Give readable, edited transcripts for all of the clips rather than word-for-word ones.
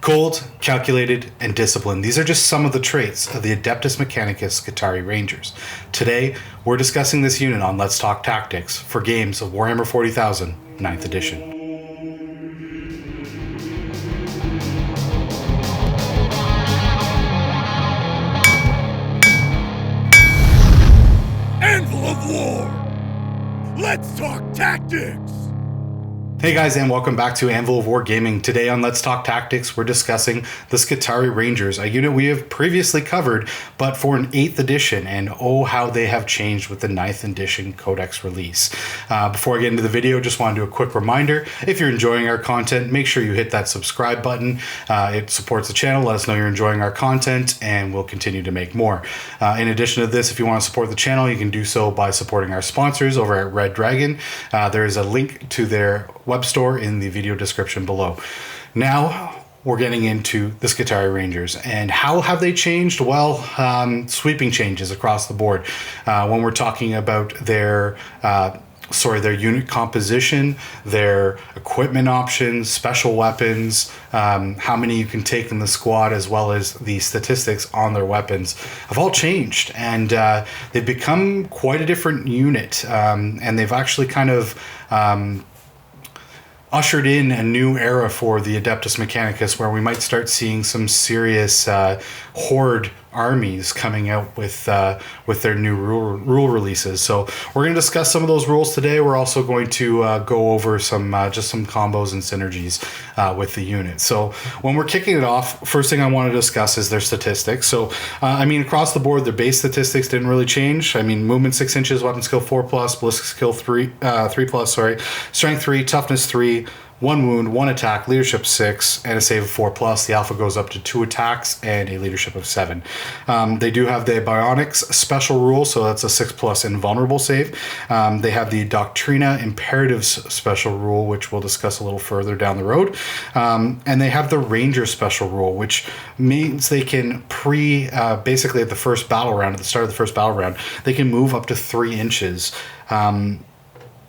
Cold, calculated, and disciplined. These are just some of the traits of the Adeptus Mechanicus Skitarii Rangers. Today, we're discussing this unit on Let's Talk Tactics for games of Warhammer 40,000, 9th edition. Anvil of War! Let's talk tactics! Hey guys, and welcome back to Anvil of War Gaming. Today on Let's Talk Tactics, we're discussing the Skitarii Rangers, a unit we have previously covered, but for an 8th edition, and oh how they have changed with the 9th edition Codex release. Before I get into the video, just want to do a quick reminder. If you're enjoying our content, make sure you hit that subscribe button. It supports the channel, let us know you're enjoying our content, and we'll continue to make more. In addition to this, if you want to support the channel, you can do so by supporting our sponsors over at Red Dragon. There is a link to their web store in the video description below. Now we're getting into the Skitarii Rangers, and how have they changed? Well, sweeping changes across the board. When we're talking about their unit composition, their equipment options, special weapons, how many you can take in the squad, as well as the statistics on their weapons have all changed, and they've become quite a different unit, and they've actually kind of ushered in a new era for the Adeptus Mechanicus, where we might start seeing some serious horde armies coming out with their new rule releases. So we're going to discuss some of those rules today. We're also going to go over some combos and synergies with the unit. So when we're kicking it off, first thing I want to discuss is their statistics. So across the board, their base statistics didn't really change. Movement 6 inches, weapon skill 4+, ballistic skill 3+, strength 3, toughness 3, 1 wound, 1 attack, leadership 6, and a save of 4+. The alpha goes up to 2 attacks and a leadership of 7. They do have the Bionics special rule, so that's a 6+ invulnerable save. They have the Doctrina Imperatives special rule, which we'll discuss a little further down the road. And they have the Ranger special rule, which means they can basically at the first battle round, at the start of the first battle round, they can move up to 3 inches.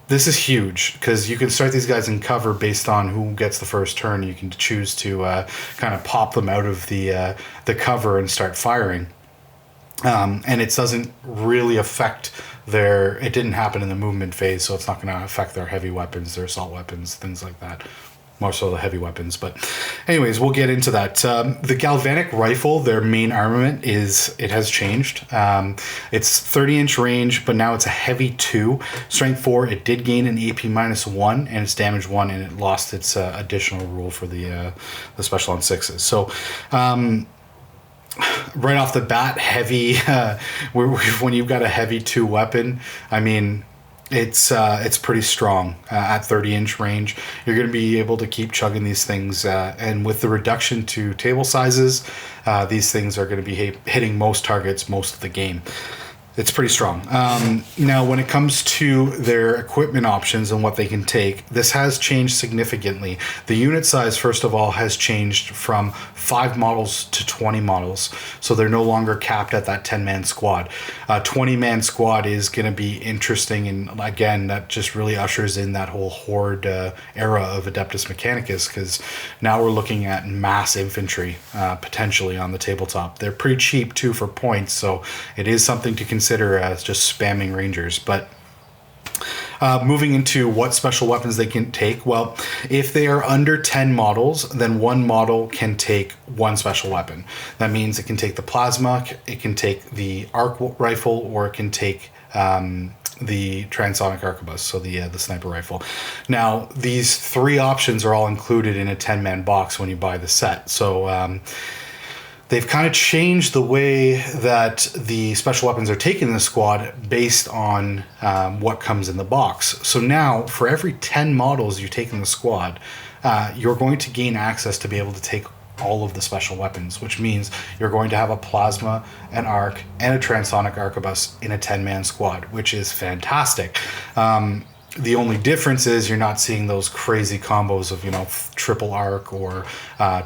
This is huge because you can start these guys in cover based on who gets the first turn. You can choose to kind of pop them out of the cover and start firing. And it doesn't really affect it didn't happen in the movement phase, so it's not going to affect their heavy weapons, their assault weapons, things like that. More so the heavy weapons, but anyways, we'll get into that. The galvanic rifle, their main armament, it has changed. It's 30-inch range, but now it's a heavy 2, strength 4. It did gain an AP -1 and its damage 1, and it lost its additional rule for the special on 6s. So right off the bat, heavy. When you've got a heavy 2 weapon, it's pretty strong at 30-inch range. You're going to be able to keep chugging these things, and with the reduction to table sizes, these things are going to be hitting most targets most of the game. It's pretty strong. Now, when it comes to their equipment options and what they can take, this has changed significantly. The unit size, first of all, has changed from 5 models to 20 models. So they're no longer capped at that 10-man squad. 20-man squad is going to be interesting, and again, that just really ushers in that whole horde era of Adeptus Mechanicus, because now we're looking at mass infantry potentially on the tabletop. They're pretty cheap too for points, so it is something to consider as just spamming Rangers. But moving into what special weapons they can take, well, if they are under 10 models, then 1 model can take 1 special weapon. That means it can take the plasma, it can take the arc rifle, or it can take the transonic arquebus, so the sniper rifle. Now, these 3 options are all included in a 10-man box when you buy the set. So they've kind of changed the way that the special weapons are taken in the squad based on what comes in the box. So now, for every 10 models you take in the squad, you're going to gain access to be able to take all of the special weapons, which means you're going to have a plasma, an arc, and a transonic arquebus in a 10-man squad, which is fantastic. The only difference is you're not seeing those crazy combos of, triple arc or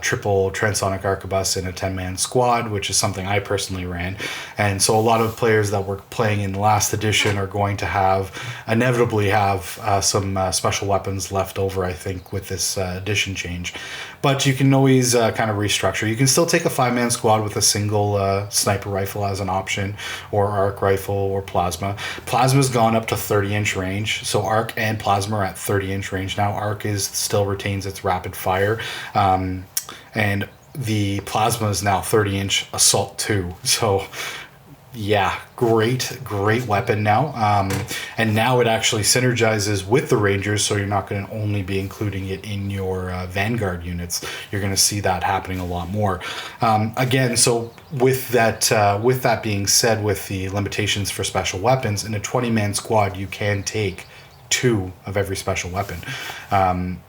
triple transonic arquebus in a 10-man squad, which is something I personally ran. And so a lot of players that were playing in the last edition are going to inevitably have some special weapons left over, I think, with this edition change. but you can always kind of restructure. You can still take a 5-man squad with a single sniper rifle as an option, or arc rifle, or plasma. Plasma's gone up to 30-inch range, so arc and plasma are at 30-inch range now. Arc still retains its rapid fire, and the plasma is now 30-inch assault too. So yeah, great weapon now. And now it actually synergizes with the Rangers, so you're not going to only be including it in your Vanguard units. You're going to see that happening a lot more. Again, so with that being said, with the limitations for special weapons, in a 20-man squad, you can take 2 of every special weapon.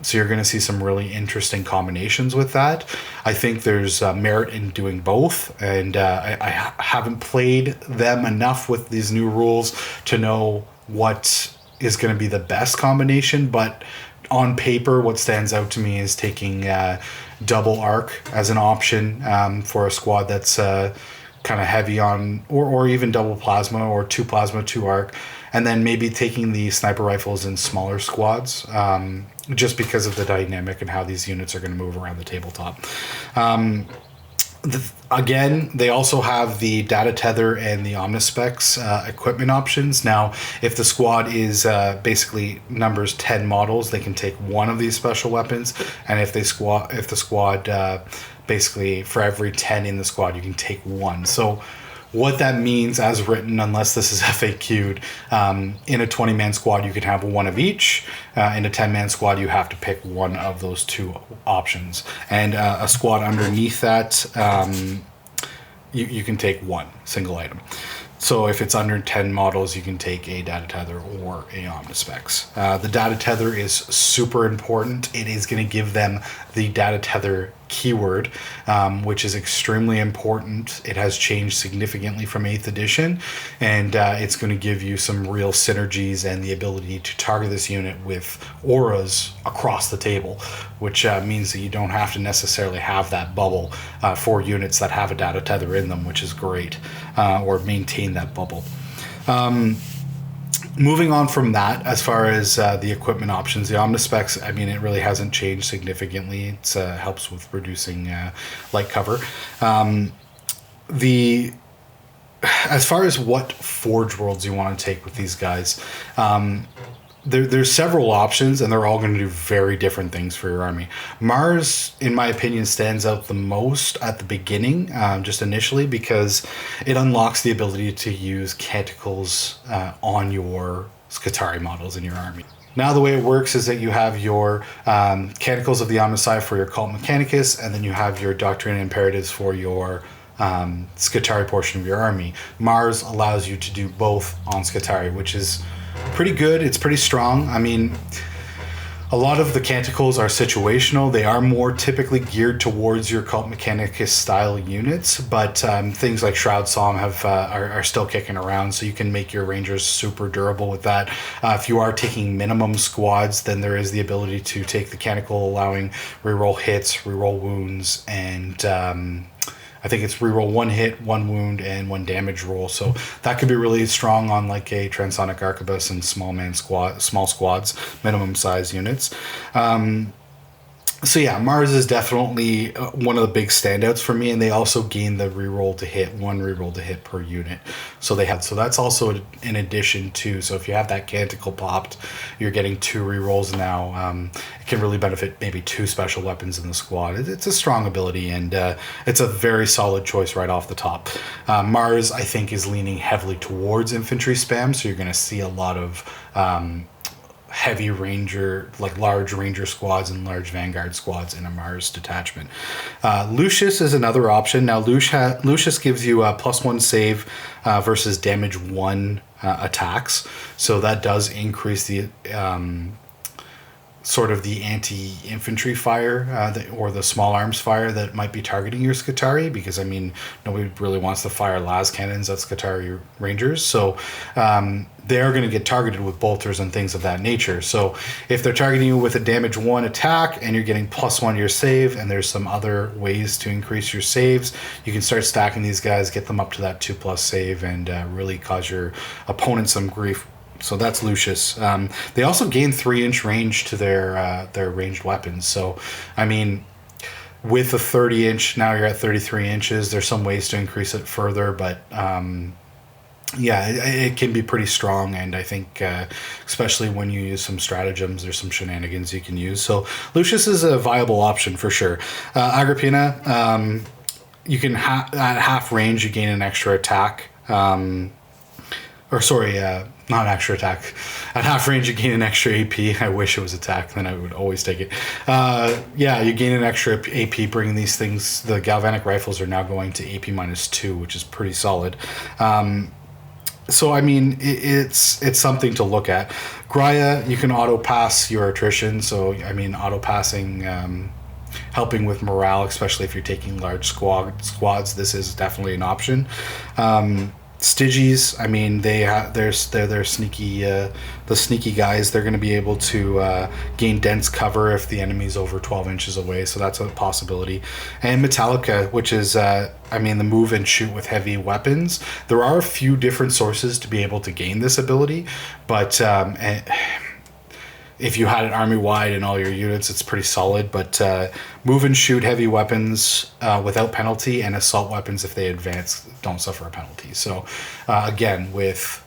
So you're going to see some really interesting combinations with that. I think there's merit in doing both, and I haven't played them enough with these new rules to know what is going to be the best combination, but on paper, what stands out to me is taking double arc as an option for a squad that's kind of heavy on, or even double plasma, or 2 plasma, 2 arc. And then maybe taking the sniper rifles in smaller squads, just because of the dynamic and how these units are going to move around the tabletop. Again, they also have the data tether and the Omnispecs equipment options. Now, if the squad is basically numbers 10 models, they can take 1 of these special weapons. And if the squad basically for every 10 in the squad, you can take 1. So what that means, as written, unless this is FAQ'd, in a 20-man squad, you can have 1 of each. In a 10-man squad, you have to pick 1 of those 2 options. And a squad underneath that, you can take 1 single item. So if it's under 10 models, you can take a data tether or a Omnispecs. The data tether is super important. It is going to give them the data tether keyword, which is extremely important. It has changed significantly from 8th edition, and it's going to give you some real synergies and the ability to target this unit with auras across the table, which means that you don't have to necessarily have that bubble for units that have a data tether in them, which is great, or maintain that bubble. Moving on from that, as far as the equipment options, the Omnispecs, I mean, it really hasn't changed significantly. It helps with reducing light cover. As far as what Forge Worlds you want to take with these guys, there's several options, and they're all going to do very different things for your army. Mars, in my opinion, stands out the most at the beginning, just initially, because it unlocks the ability to use canticles on your Skitarii models in your army. Now the way it works is that you have your canticles of the Omnissiah for your Cult Mechanicus, and then you have your Doctrina Imperatives for your Skitarii portion of your army. Mars allows you to do both on Skitarii, which is pretty good. It's pretty strong. I mean, a lot of the canticles are situational. They are more typically geared towards your Cult Mechanicus style units, but things like Shroud Psalm are still kicking around, so you can make your Rangers super durable with that. If you are taking minimum squads, then there is the ability to take the canticle, allowing reroll hits, reroll wounds, and I think it's reroll 1 hit, 1 wound, and 1 damage roll. So that could be really strong on like a Transonic Arquebus and small squads, minimum size units. So yeah, Mars is definitely one of the big standouts for me, and they also gain the reroll to hit, 1 reroll to hit per unit. So that's also in addition to, so if you have that canticle popped, you're getting 2 rerolls now. It can really benefit maybe 2 special weapons in the squad. It's a strong ability, and it's a very solid choice right off the top. Mars, I think, is leaning heavily towards infantry spam, so you're going to see a lot of heavy ranger, like large ranger squads and large vanguard squads in a Mars detachment. Lucius is another option. Now Lucius gives you a +1 save versus damage 1 attacks, so that does increase the sort of the anti-infantry fire or the small arms fire that might be targeting your Skitarii, because I mean, nobody really wants to fire las cannons at Skitarii Rangers, so they are going to get targeted with bolters and things of that nature. So if they're targeting you with a damage 1 attack and you're getting +1 to your save, and there's some other ways to increase your saves, you can start stacking these guys, get them up to that 2+ save, and really cause your opponent some grief. So that's Lucius. They also gain 3-inch range to their ranged weapons. So, I mean, with a 30-inch, now you're at 33 inches. There's some ways to increase it further, but yeah, it can be pretty strong, and I think especially when you use some stratagems, there's some shenanigans you can use. So Lucius is a viable option for sure. Agrippina, you can at half range you gain an extra attack, or sorry, not an extra attack. At half range you gain an extra AP. I wish it was attack, then I would always take it. Yeah, you gain an extra AP bringing these things. The galvanic rifles are now going to AP -2, which is pretty solid. So I mean, it's something to look at. Graya, you can auto pass your attrition. So I mean, auto passing, helping with morale, especially if you're taking large squads. This is definitely an option. Stygies, I mean, they're sneaky. The sneaky guys, they're going to be able to gain dense cover if the enemy's over 12 inches away, so that's a possibility. And Metallica, which is, I mean, the move and shoot with heavy weapons. There are a few different sources to be able to gain this ability, but if you had it army-wide in all your units, it's pretty solid. But move and shoot heavy weapons without penalty, and assault weapons, if they advance, don't suffer a penalty. So again, with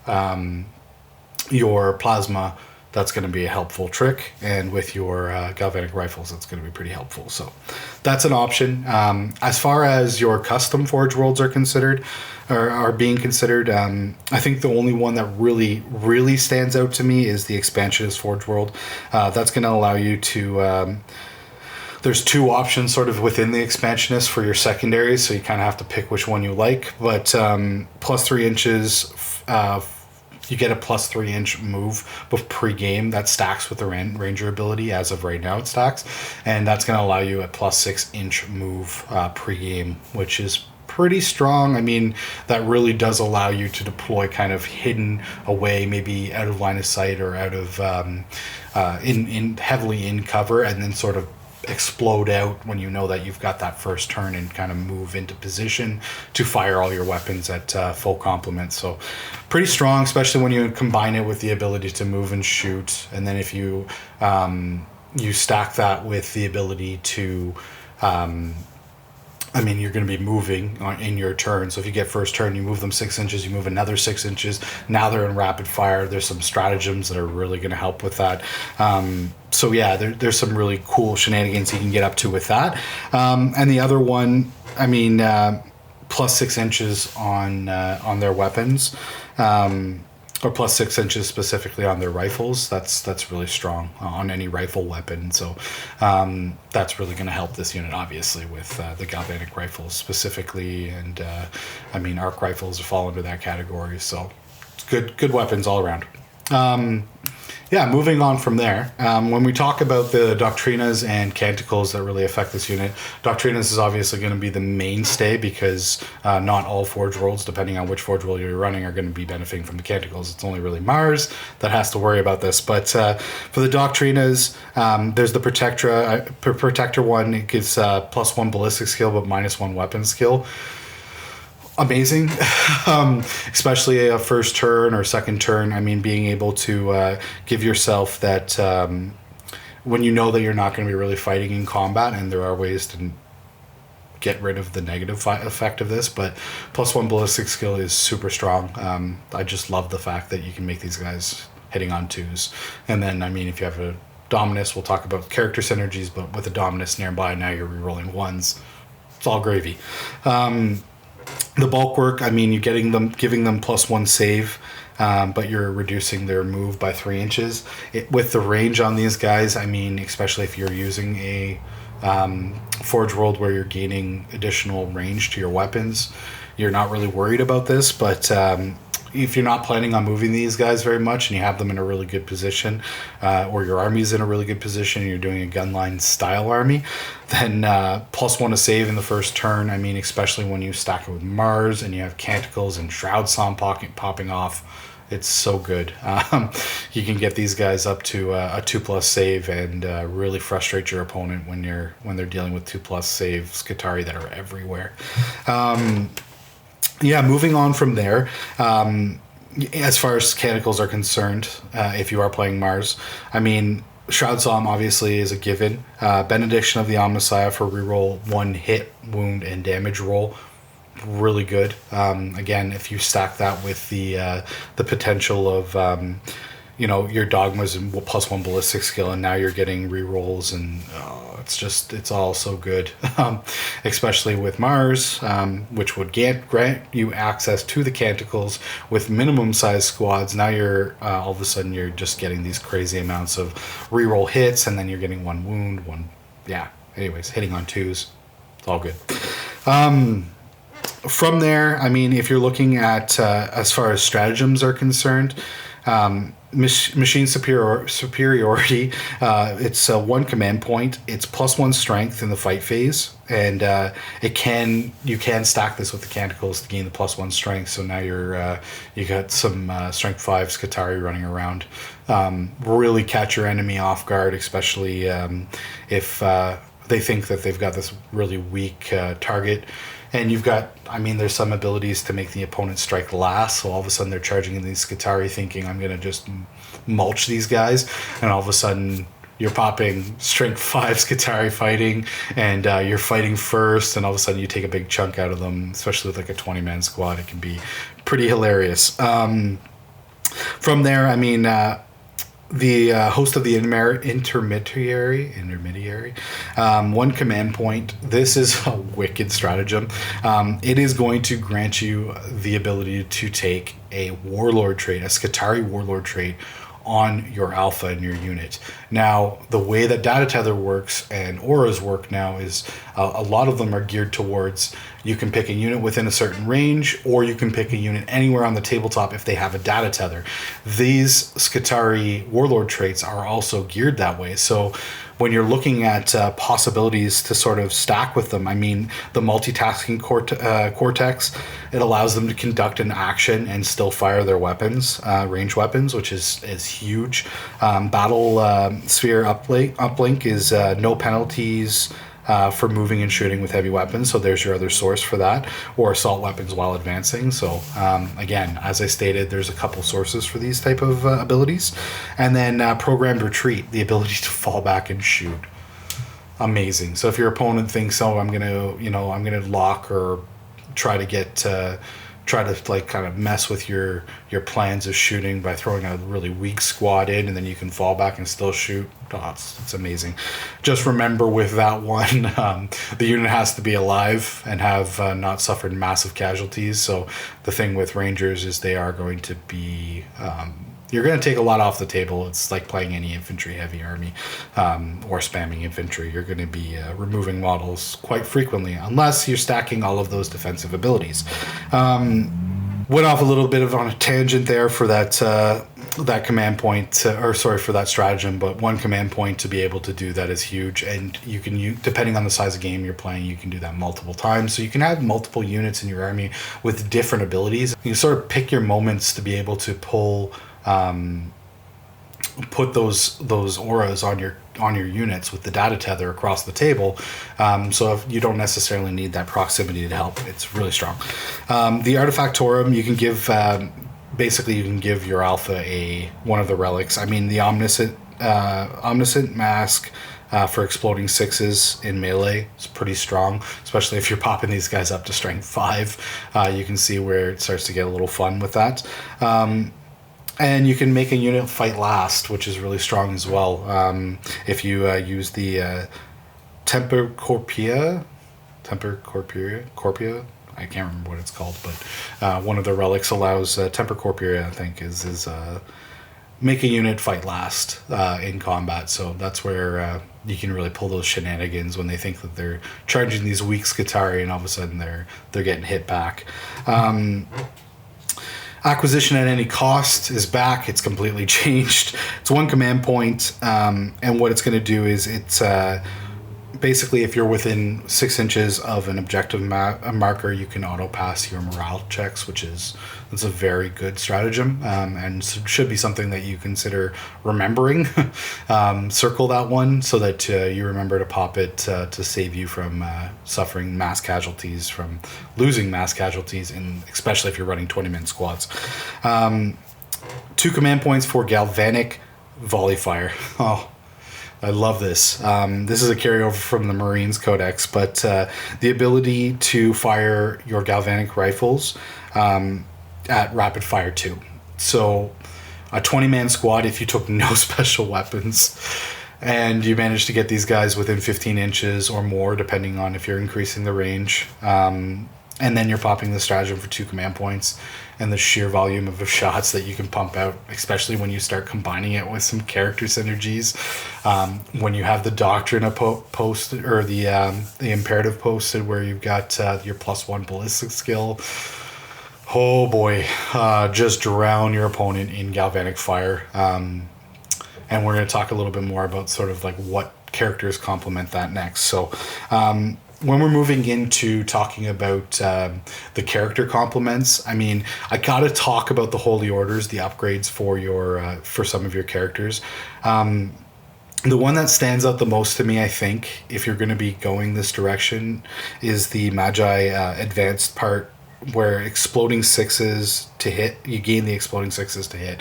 your plasma, that's going to be a helpful trick, and with your galvanic rifles, that's going to be pretty helpful. So that's an option. As far as your custom Forge Worlds are considered, or are being considered, I think the only one that really stands out to me is the Expansionist Forge World. That's going to allow you to... there's two options sort of within the Expansionist for your secondaries, so you kind of have to pick which one you like. But +3 inches... you get a +3 inch move pre-game that stacks with the Ranger ability. As of right now, it stacks, and that's going to allow you a +6 inch move pre-game, which is pretty strong. I mean, that really does allow you to deploy kind of hidden away, maybe out of line of sight or out of in heavily in cover, and then sort of explode out when you know that you've got that first turn and kind of move into position to fire all your weapons at full complement. So pretty strong, especially when you combine it with the ability to move and shoot. And then if you you stack that with the ability to I mean, you're going to be moving in your turn. So if you get first turn, you move them 6 inches, you move another 6 inches. Now they're in rapid fire. There's some stratagems that are really going to help with that. So yeah, there's some really cool shenanigans you can get up to with that. And the other one, I mean, +6 inches on their weapons. Or +6 inches specifically on their rifles. That's really strong on any rifle weapon. So that's really going to help this unit, obviously, with the galvanic rifles specifically, and I mean, arc rifles fall into that category. So it's good weapons all around. Yeah, moving on from there, when we talk about the Doctrinas and Canticles that really affect this unit, Doctrinas is obviously going to be the mainstay, because not all Forge Worlds, depending on which Forge World you're running, are going to be benefiting from the Canticles. It's only really Mars that has to worry about this. But for the Doctrinas, there's the Protector one. It gives +1 ballistic skill, but -1 weapon skill. Amazing, especially a first turn or second turn. I mean, being able to give yourself that when you know that you're not going to be really fighting in combat, and there are ways to get rid of the negative effect of this, but +1 ballistic skill is super strong. I just love the fact that you can make these guys hitting on 2s. And then, I mean, if you have a Dominus, we'll talk about character synergies, but with a Dominus nearby, now you're rerolling 1s. It's all gravy. The bulk work, I mean, you're giving them +1 save, but you're reducing their move by 3 inches. With the range on these guys, I mean, especially if you're using a Forge World where you're gaining additional range to your weapons, you're not really worried about this. But if you're not planning on moving these guys very much, and you have them in a really good position, or your army's in a really good position, and you're doing a gunline style army, then +1 to save in the first turn. I mean, especially when you stack it with Mars and you have Canticles and Shroud Psalm popping off, it's so good. You can get these guys up to a 2+ save and really frustrate your opponent when they're dealing with 2+ save Skitarii that are everywhere. Yeah, moving on from there, as far as Canticles are concerned, if you are playing Mars, I mean, Shroud Psalm obviously is a given. Benediction of the Omnissiah for reroll 1 hit, wound, and damage roll. Really good. Again, if you stack that with the potential of your dogmas and +1 ballistic skill, and now you're getting rerolls, and it's all so good. Especially with Mars, which would grant you access to the canticles with minimum size squads. Now you're all of a sudden you're just getting these crazy amounts of reroll hits, and then you're getting 1 wound, anyways, hitting on 2s. It's all good. From there, I mean, if you're looking at as far as stratagems are concerned, machine superiority, it's 1 command point. It's +1 strength in the fight phase, and you can stack this with the canticles to gain the +1 strength. So now you got some strength 5 Skitarii running around. Really catch your enemy off guard, especially if they think that they've got this really weak target. And you've got, there's some abilities to make the opponent strike last. So all of a sudden they're charging in these Skitarii thinking, I'm going to just mulch these guys. And all of a sudden you're popping strength 5 Skitarii fighting, and you're fighting first. And all of a sudden you take a big chunk out of them, especially with like a 20-man squad. It can be pretty hilarious. From there, the host of the intermediary, 1 command point. This is a wicked stratagem. It is going to grant you the ability to take a warlord trait, a Skitarii warlord trait, on your alpha in your unit. Now, the way that data tether works and auras work now is a lot of them are geared towards you can pick a unit within a certain range, or you can pick a unit anywhere on the tabletop if they have a data tether. These Skitarii warlord traits are also geared that way. So when you're looking at possibilities to sort of stack with them, the multitasking cortex, it allows them to conduct an action and still fire their weapons, range weapons, which is huge. Battle sphere uplink is no penalties for moving and shooting with heavy weapons, so there's your other source for that, or assault weapons while advancing. So again, as I stated, there's a couple sources for these type of abilities. And then programmed retreat, the ability to fall back and shoot. Amazing. So if your opponent thinks, I'm gonna lock or try to kind of mess with your plans of shooting by throwing a really weak squad in, and then you can fall back and still shoot. It's amazing. Just remember with that one, the unit has to be alive and have not suffered massive casualties. So the thing with Rangers is they are going to be... you're going to take a lot off the table. It's like playing any infantry heavy army or spamming infantry. You're going to be removing models quite frequently, unless you're stacking all of those defensive abilities. Went off a little bit on a tangent there for that command point, for that stratagem, but 1 command point to be able to do that is huge. And you can, depending on the size of game you're playing, you can do that multiple times. So you can have multiple units in your army with different abilities. You sort of pick your moments to be able to put those auras on your units with the data tether across the table. So if you don't necessarily need that proximity to help, it's really strong. The Artifactorum, you can give you can give your alpha one of the relics. The Omniscient Mask for exploding 6s in melee is pretty strong, especially if you're popping these guys up to strength 5. You can see where it starts to get a little fun with that. And you can make a unit fight last, which is really strong as well. If you use the Temper Corpia, I can't remember what it's called, but one of the relics allows Temper Corpia, I think, is make a unit fight last in combat. So that's where you can really pull those shenanigans when they think that they're charging these weak Skitarii, and all of a sudden they're getting hit back. Acquisition at any cost is back. It's completely changed. It's 1 command point, and what it's going to do is it's basically if you're within 6 inches of an objective marker, you can auto pass your morale checks, it's a very good stratagem, and should be something that you consider remembering. Circle that one so that you remember to pop it to save you from suffering mass casualties, from losing mass casualties, and especially if you're running 20-man squads. 2 command points for Galvanic Volley Fire. I love this. This is a carryover from the Marines Codex, but the ability to fire your galvanic rifles at rapid fire 2. So a 20-man squad, if you took no special weapons and you managed to get these guys within 15 inches or more, depending on if you're increasing the range, and then you're popping the stratagem for 2 command points, and the sheer volume of shots that you can pump out, especially when you start combining it with some character synergies. When you have the Doctrina posted, or the imperative posted, where you've got your +1 ballistic skill. Oh boy, just drown your opponent in galvanic fire. And we're going to talk a little bit more about sort of like what characters complement that next. So when we're moving into talking about the character complements, I mean, I got to talk about the Holy Orders, the upgrades for your for some of your characters. The one that stands out the most to me, I think, if you're going to be going this direction, is the Magi advanced part, where exploding 6s to hit, you gain the exploding 6s to hit.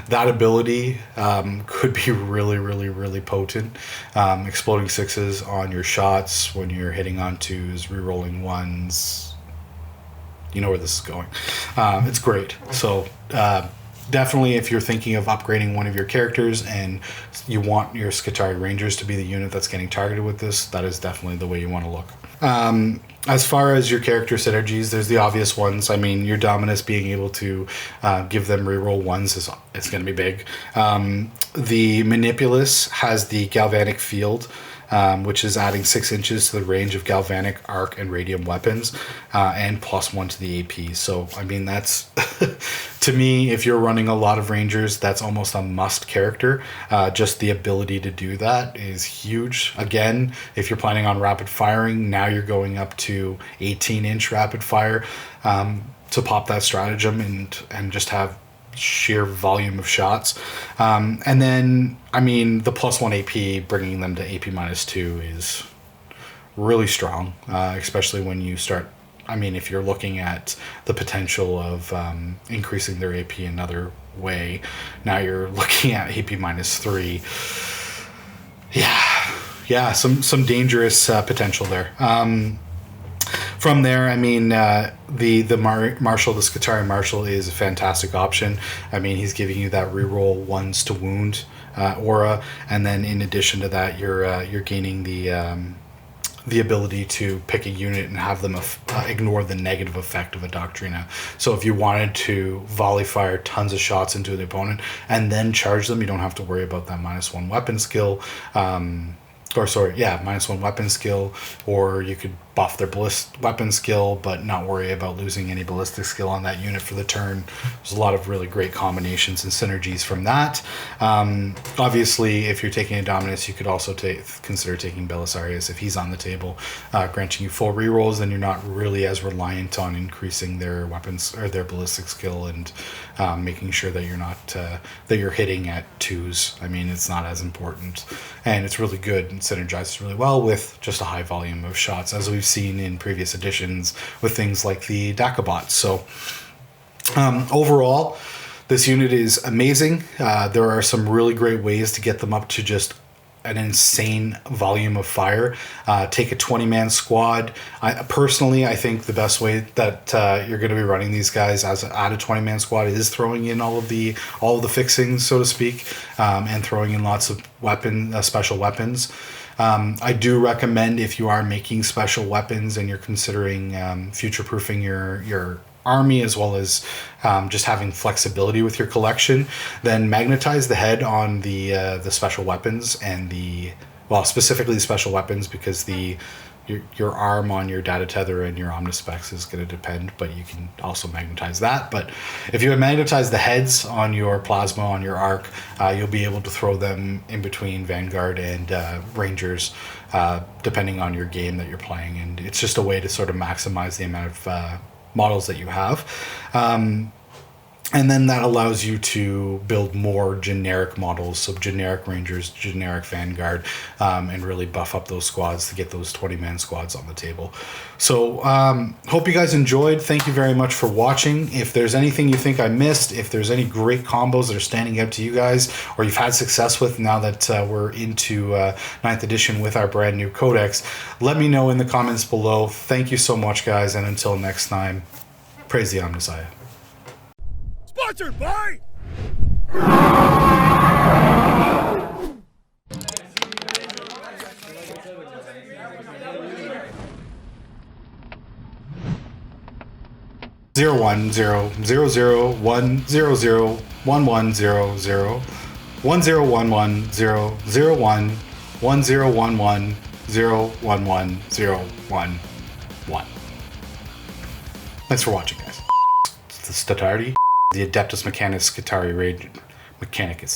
That ability could be really, really, really potent. Exploding 6s on your shots when you're hitting on 2s, rerolling 1s. You know where this is going. It's great. So definitely, if you're thinking of upgrading one of your characters and you want your Skitarii Rangers to be the unit that's getting targeted with this, that is definitely the way you want to look. As far as your character synergies, there's the obvious ones. I mean, your Dominus being able to give them reroll 1s it's going to be big. The Manipulus has the Galvanic Field, which is adding 6 inches to the range of galvanic, arc, and radium weapons, and +1 to the AP. So, I mean, that's, to me, if you're running a lot of Rangers, that's almost a must character. Just the ability to do that is huge. Again, if you're planning on rapid firing, now you're going up to 18-inch rapid fire to pop that stratagem and just have sheer volume of shots. And then, I mean, the +1 AP, bringing them to AP -2 is really strong, especially when you start, I mean, if you're looking at the potential of increasing their AP another way, now you're looking at AP -3. Yeah, some dangerous potential there. From there, I mean, the Marshal, the Skitarii Marshal, is a fantastic option. I mean, he's giving you that reroll 1s to wound aura, and then in addition to that, you're gaining the ability to pick a unit and have them ignore the negative effect of a Doctrina. So if you wanted to volley fire tons of shots into the opponent and then charge them, you don't have to worry about that -1 weapon skill. -1 weapon skill, or you could buff their ballistic weapon skill but not worry about losing any ballistic skill on that unit for the turn. There's a lot of really great combinations and synergies from that. Obviously, if you're taking a Dominus, you could also consider taking Belisarius if he's on the table, granting you full rerolls. Then you're not really as reliant on increasing their weapons or their ballistic skill and making sure that you're not that you're hitting at 2s. I mean, it's not as important, and it's really good and synergizes really well with just a high volume of shots, as we've seen in previous editions with things like the Dakabot. So overall, this unit is amazing. There are some really great ways to get them up to just an insane volume of fire. Take a 20-man squad. I think the best way that you're going to be running these guys at a 20-man squad is throwing in all of the fixings, so to speak, and throwing in lots of special weapons. I do recommend, if you are making special weapons and you're considering future-proofing your army, as well as just having flexibility with your collection, then magnetize the head on the special weapons and specifically the special weapons, because your arm on your data tether and your omnispecs is going to depend, but you can also magnetize that. But if you magnetize the heads on your plasma, on your arc, you'll be able to throw them in between Vanguard and Rangers, depending on your game that you're playing, and it's just a way to sort of maximize the amount of models that you have. And then that allows you to build more generic models, so generic Rangers, generic Vanguard, and really buff up those squads to get those 20-man squads on the table. So hope you guys enjoyed. Thank you very much for watching. If there's anything you think I missed, if there's any great combos that are standing out to you guys, or you've had success with now that we're into 9th edition with our brand new codex, let me know in the comments below. Thank you so much, guys, and until next time, praise the Omnissiah. Sponsored by... Zero 1 Thanks for watching, guys. It's the Skitarii, the Adeptus Mechanicus Skitarii Rangers Mechanicus.